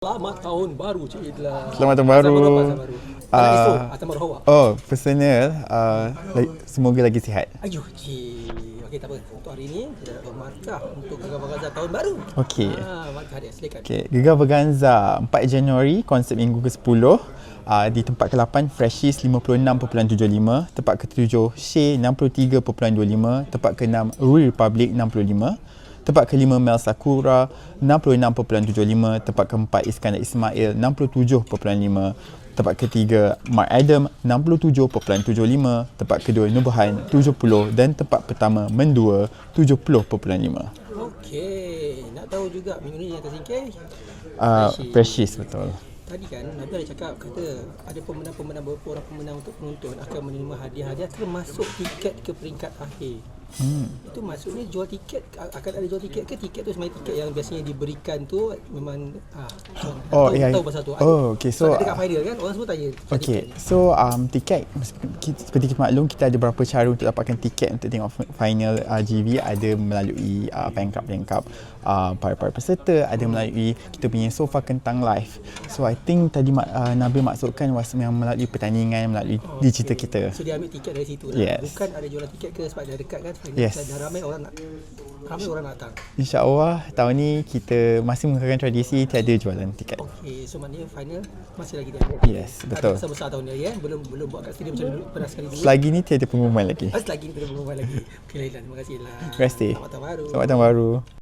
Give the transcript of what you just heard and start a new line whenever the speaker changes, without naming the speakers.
Selamat tahun baru Cik Idla.
Selamat tahun baru.
Azam baru apa? Azam baru. Esok atau baru awak?
Personal, semoga lagi sihat.
Ayuh Cik. Okey tak apa. Untuk hari ini kita nak markah untuk Gegar Vaganza tahun baru.
Okey.
Markah dia silakan.
Okay, Gegar Vaganza 4 Januari, konsep minggu ke-10. Di tempat ke-8 Freshies 56.75, tempat ke-7 Shea 63.25, tempat ke-6 Republic 65, tempat ke-5 Mel Sakura 66.75, tempat ke-4 Iskandar Ismail 67.5, tempat ke-3 Mark Adam 67.75, tempat kedua Nubahan 70 dan tempat pertama Mendua 70.5.
Okey, nak tahu juga minggu ni yang tersingkir?
Freshies betul.
Tadi kan Nabi ada cakap kata ada pemenang-pemenang, beberapa orang pemenang untuk penonton akan menerima hadiah-hadiah termasuk tiket ke peringkat akhir. Itu maksudnya jual tiket, akan ada jual tiket ke tiket tu sebenarnya tiket yang biasanya diberikan tu memang tahu pasal tu.
Okay, so
dekat final kan orang semua tanya.
Okay, so tiket seperti kita maklum, kita ada beberapa cara untuk dapatkan tiket untuk tengok final GV. Ada melalui fan club para peserta, ada melalui kita punya Sofa Kentang Live. So I think tadi Nabil maksudkan memang melalui pertandingan, melalui digital kita.
So dia ambil tiket dari situ lah.
Yes.
Bukan ada jualan tiket ke sebab dah dekat kan final.
Yes.
Dan ramai orang nak datang.
InsyaAllah tahun ni kita masih mengekalkan tradisi tiada jualan tiket.
Okey, so maknanya final masih lagi dia.
Yes, betul.
Ada besar tahun ni ya. Belum buat kat stadium macam dulu pernah sekali dulu.
Selagi ni tiada pengumuman lagi.
Selagi ni tidak pengumuman lagi. Okey Lailan, terima kasih lah.
Terima kasih.
Selamat tahun baru.
Selamat tahun baru.